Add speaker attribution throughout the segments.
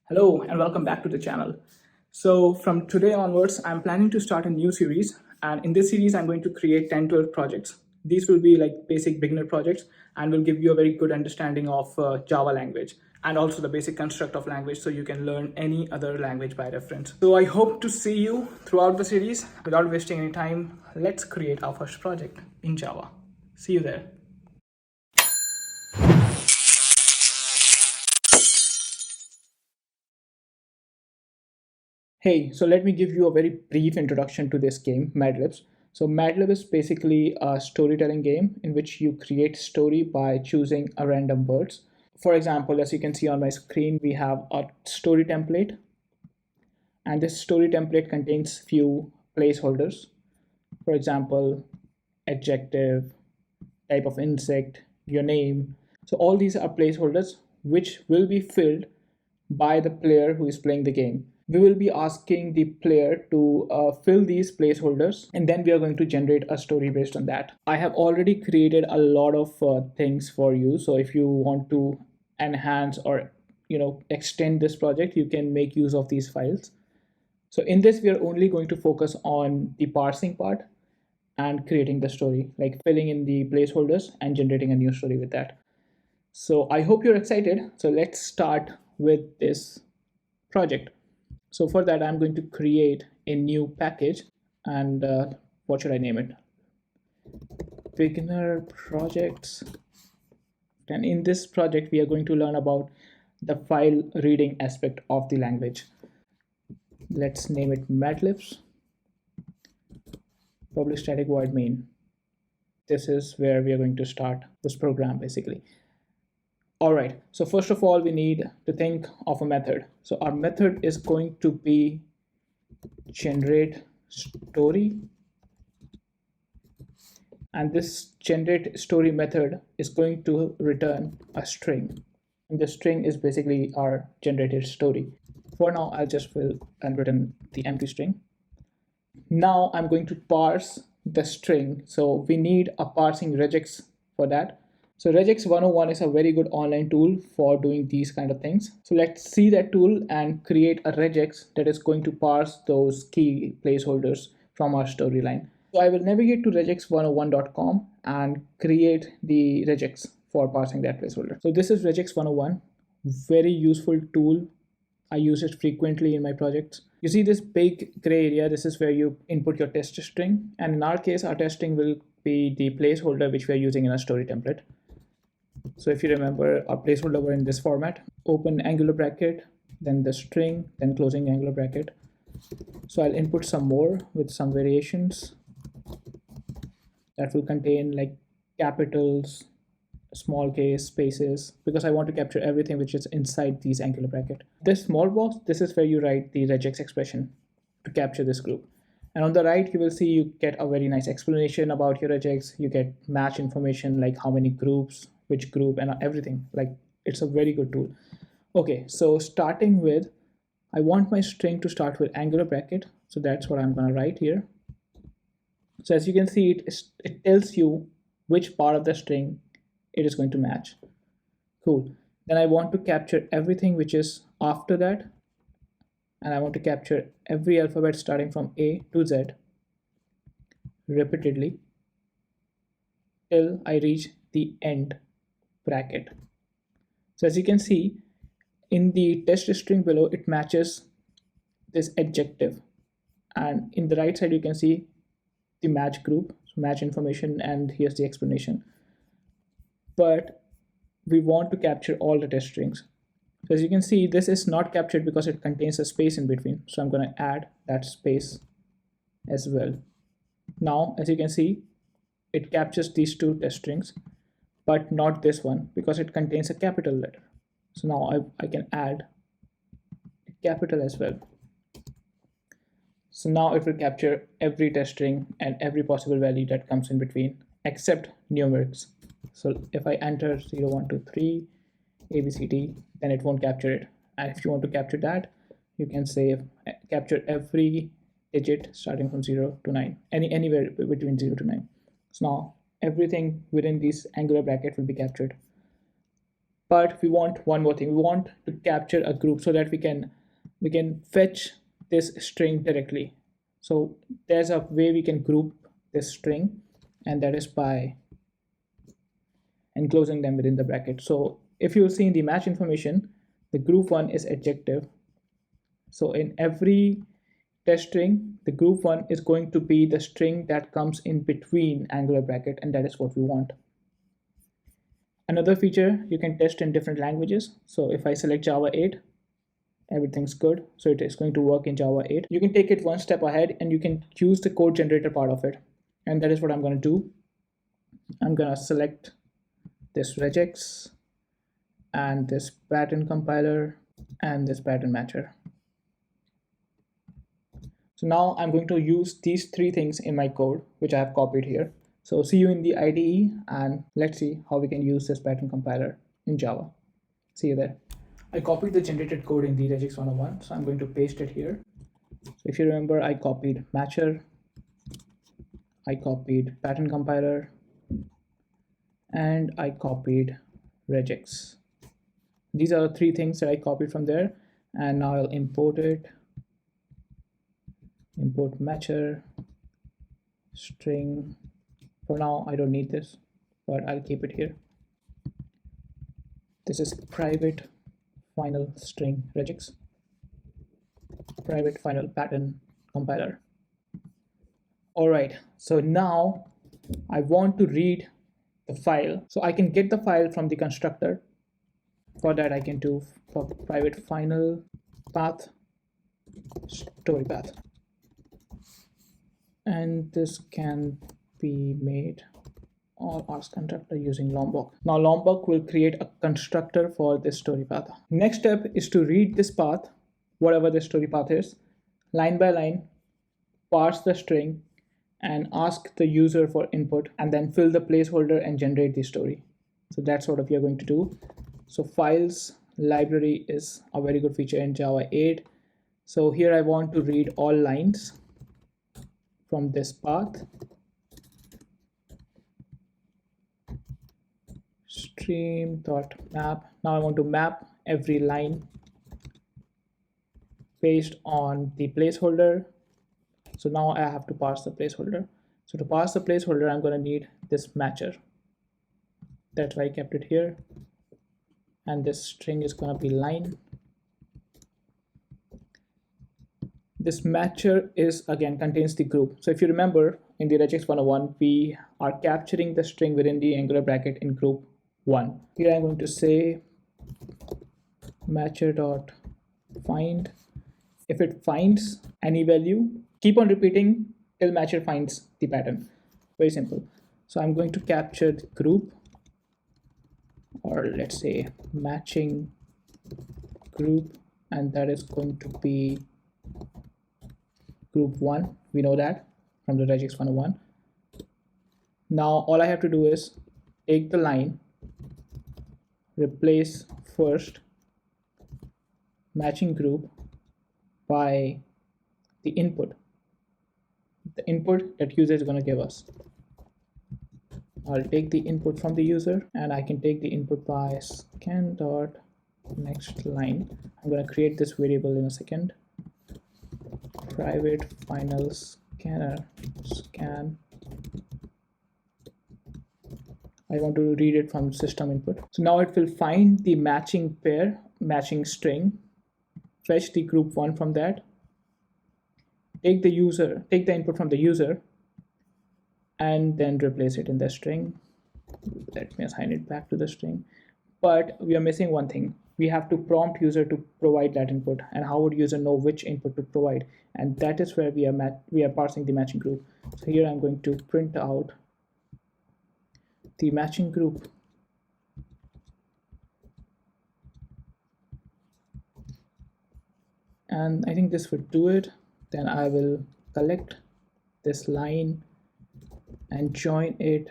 Speaker 1: Hello and welcome back to the channel. So from today onwards, I'm planning to start a new series, and in this series, I'm going to create 10-12 projects. These will be like basic beginner projects and will give you a very good understanding of Java language and also the basic construct of language so you can learn any other language by reference. So I hope to see you throughout the series. Without wasting any time, let's create our first project in Java. See you there. Hey, so let me give you a very brief introduction to this game, Madlibs. So Madlib is basically a storytelling game in which you create story by choosing a random words. For example, as you can see on my screen, we have a story template, and this story template contains few placeholders. For example, adjective, type of insect, your name. So all these are placeholders which will be filled by the player who is playing the game. We will be asking the player to fill these placeholders, and then we are going to generate a story based on that. I have already created a lot of things for you, so if you want to enhance or extend this project, you can make use of these files. So in this, we are only going to focus on the parsing part and creating the story, like filling in the placeholders and generating a new story with that. So I hope you're excited. So let's start with this project. So for that, I'm going to create a new package, and what should I name it? Beginner projects. And in this project, we are going to learn about the file reading aspect of the language. Let's name it Madlibs. Public static void main. This is where we are going to start this program basically. All right, so first of all, we need to think of a method. So our method is going to be generate story. And this generate story method is going to return a string. And the string is basically our generated story. For now, I'll just fill and return the empty string. Now I'm going to parse the string. So we need a parsing regex for that. So regex 101 is a very good online tool for doing these kind of things. So let's see that tool and create a regex that is going to parse those key placeholders from our storyline. So I will navigate to regex101.com and create the regex for parsing that placeholder. So this is regex 101, very useful tool. I use it frequently in my projects. You see this big gray area, this is where you input your test string. And in our case, our test string will be the placeholder which we are using in a story template. So if you remember, our placeholder were in this format: open angular bracket, then the string, then closing angular bracket. So I'll input some more with some variations that will contain like capitals, small case, spaces, because I want to capture everything which is inside these angular bracket. This small box, this is where you write the regex expression to capture this group. And on the right, you will see you get a very nice explanation about your regex. You get match information like how many groups, which group, and everything. Like, it's a very good tool. Okay, so starting with, I want my string to start with angular bracket. So that's what I'm going to write here. So as you can see, it tells you which part of the string it is going to match. Cool. Then I want to capture everything which is after that. And I want to capture every alphabet starting from A to Z repeatedly till I reach the end bracket. So as you can see, in the test string below, it matches this adjective. And in the right side, you can see the match group, so match information, and here's the explanation. But we want to capture all the test strings. So as you can see, this is not captured because it contains a space in between. So I'm going to add that space as well. Now, as you can see, it captures these two test strings, but not this one because it contains a capital letter. So now I can add a capital as well. So now it will capture every test string and every possible value that comes in between except numerics. So if I enter 0, 1, 2, 3, ABCD, then it won't capture it. And if you want to capture that, you can say capture every digit starting from 0 to 9, anywhere between 0 to 9. So now everything within this angular bracket will be captured. But we want one more thing. We want to capture a group so that we can fetch this string directly. So there's a way we can group this string, and that is by enclosing them within the bracket. So if you see in the match information, the group one is adjective. So in every test string, the group one is going to be the string that comes in between angular bracket, and that is what we want. Another feature, you can test in different languages. So if I select Java 8, everything's good. So it is going to work in Java 8. You can take it one step ahead and you can use the code generator part of it. And that is what I'm going to do. I'm going to select this regex and this pattern compiler and this pattern matcher. So now I'm going to use these three things in my code, which I have copied here. So see you in the IDE, and let's see how we can use this pattern compiler in Java. See you there. I copied the generated code in the regex 101, so I'm going to paste it here. So if you remember, I copied matcher, I copied pattern compiler, and I copied regex. These are the three things that I copied from there, and now I'll import it. Import matcher string. For now, I don't need this, but I'll keep it here. This is private final string regex, private final pattern compiler. All right, so now I want to read the file. So I can get the file from the constructor. For that, I can do for private final path story path. And this can be made or ask constructor using Lombok. Now Lombok will create a constructor for this story path. Next step is to read this path, whatever the story path is, line by line, parse the string, and ask the user for input, and then fill the placeholder and generate the story. So that's what we are going to do. So files library is a very good feature in Java 8. So here I want to read all lines from this path. Stream.map. Now I want to map every line based on the placeholder. So now I have to parse the placeholder. So to parse the placeholder, I'm going to need this matcher. That's why I kept it here. And this string is going to be line. This matcher is again contains the group. So if you remember in the regex 101, we are capturing the string within the angular bracket in group 1. Here I'm going to say matcher.find. If it finds any value, keep on repeating till matcher finds the pattern. Very simple. So I'm going to capture the group, or let's say matching group, and that is going to be group 1. We know that from the regex 101. Now all I have to do is take the line, replace first matching group by the input that user is going to give us. I'll take the input from the user, and I can take the input by scan dot next line. I'm going to create this variable in a second. Private final scanner scan. I want to read it from system input. So now it will find the matching pair, matching string, fetch the group 1 from that, take the input from the user, and then replace it in the string. Let me assign it back to the string. But we are missing one thing. We have to prompt user to provide that input, and how would user know which input to provide? And that is where we are parsing the matching group. So here I'm going to print out the matching group. And I think this would do it. Then I will collect this line and join it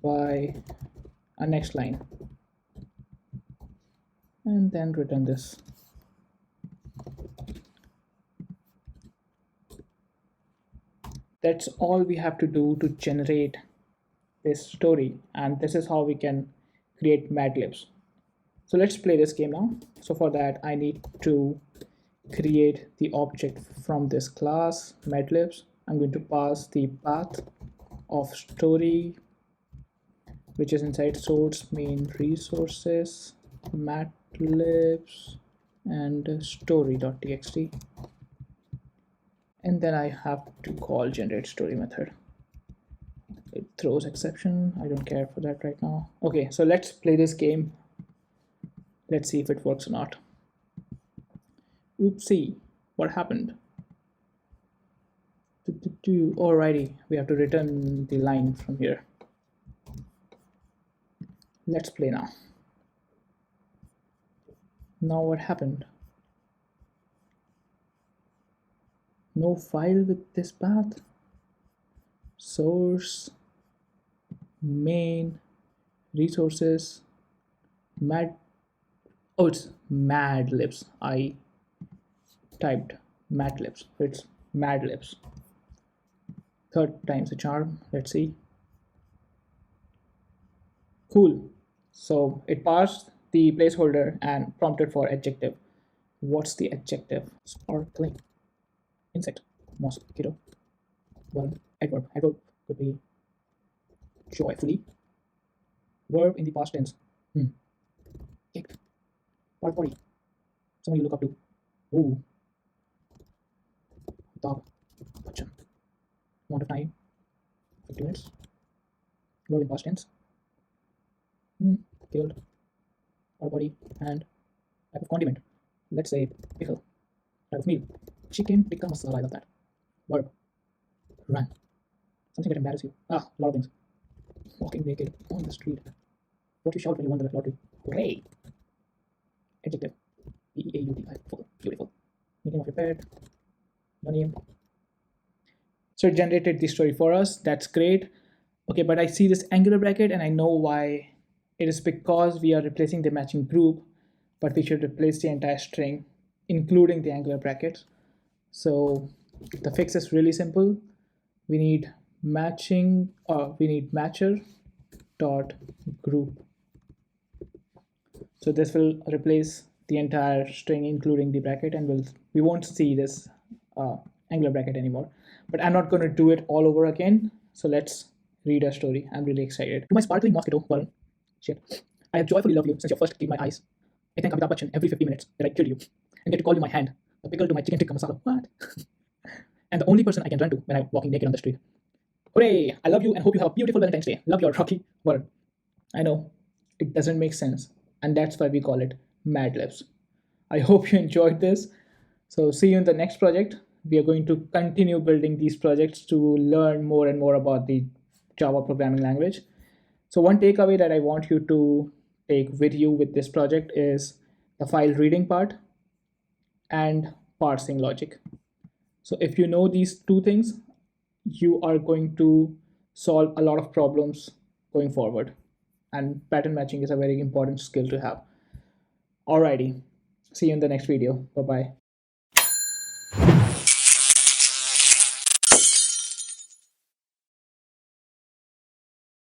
Speaker 1: by a next line, and then return this. That's all we have to do to generate this story, and this is how we can create Madlibs. So let's play this game now. So for that, I need to create the object from this class Madlibs. I'm going to pass the path of story, which is inside source main resources Madlibs and story.txt, and then I have to call generate story method. It throws exception. I don't care for that right now. Okay, so let's play this game. Let's see if it works or not. Oopsie, what happened? Alrighty, we have to return the line from here. Let's play now. Now what happened? No file with this path. Source, main, resources, it's Madlibs. I typed Madlibs. It's Madlibs. Third time's a charm. Let's see. Cool. So it parsed the placeholder and prompted for adjective. What's the adjective? Sparkling. Insect. Mosquito. Well, adverb. Adverb could be joyfully. Verb in the past tense. Kicked. Body. Someone you look up to. Ooh. Dog. Bachchan. Amount of time. 50 minutes. Verb in past tense. Killed. Body. And type of condiment. Let's say pickle. Type of meal. Chicken tikka masala. I love that. Verb. Run. Something that embarrasses you. A lot of things. Walking naked on the street. What you shout when you won the lottery. Hooray! Adjective. Beautiful. Beautiful. Name of your pet. No name. So it generated the story for us. That's great. Okay, but I see this angular bracket and I know why. It is because we are replacing the matching group, but we should replace the entire string, including the angular brackets. So the fix is really simple. We need matching, we need matcher dot group. So this will replace the entire string, including the bracket, and we won't see this angular bracket anymore. But I'm not going to do it all over again. So let's read our story. I'm really excited. To my sparkling mosquito, well, shit. I have joyfully loved you since your first kick my eyes. I thank Amitabh Bachchan every 50 minutes that I kill you and get to call you my hand, a pickle to my chicken tikka masala. What? And the only person I can run to when I'm walking naked on the street. Hooray! I love you and hope you have a beautiful Valentine's Day. Love your Rocky World. I know, it doesn't make sense, and that's why we call it Madlibs. I hope you enjoyed this. So see you in the next project. We are going to continue building these projects to learn more and more about the Java programming language. So one takeaway that I want you to take with you with this project is the file reading part and parsing logic. So if you know these two things, you are going to solve a lot of problems going forward. And pattern matching is a very important skill to have. Alrighty, see you in the next video. Bye-bye.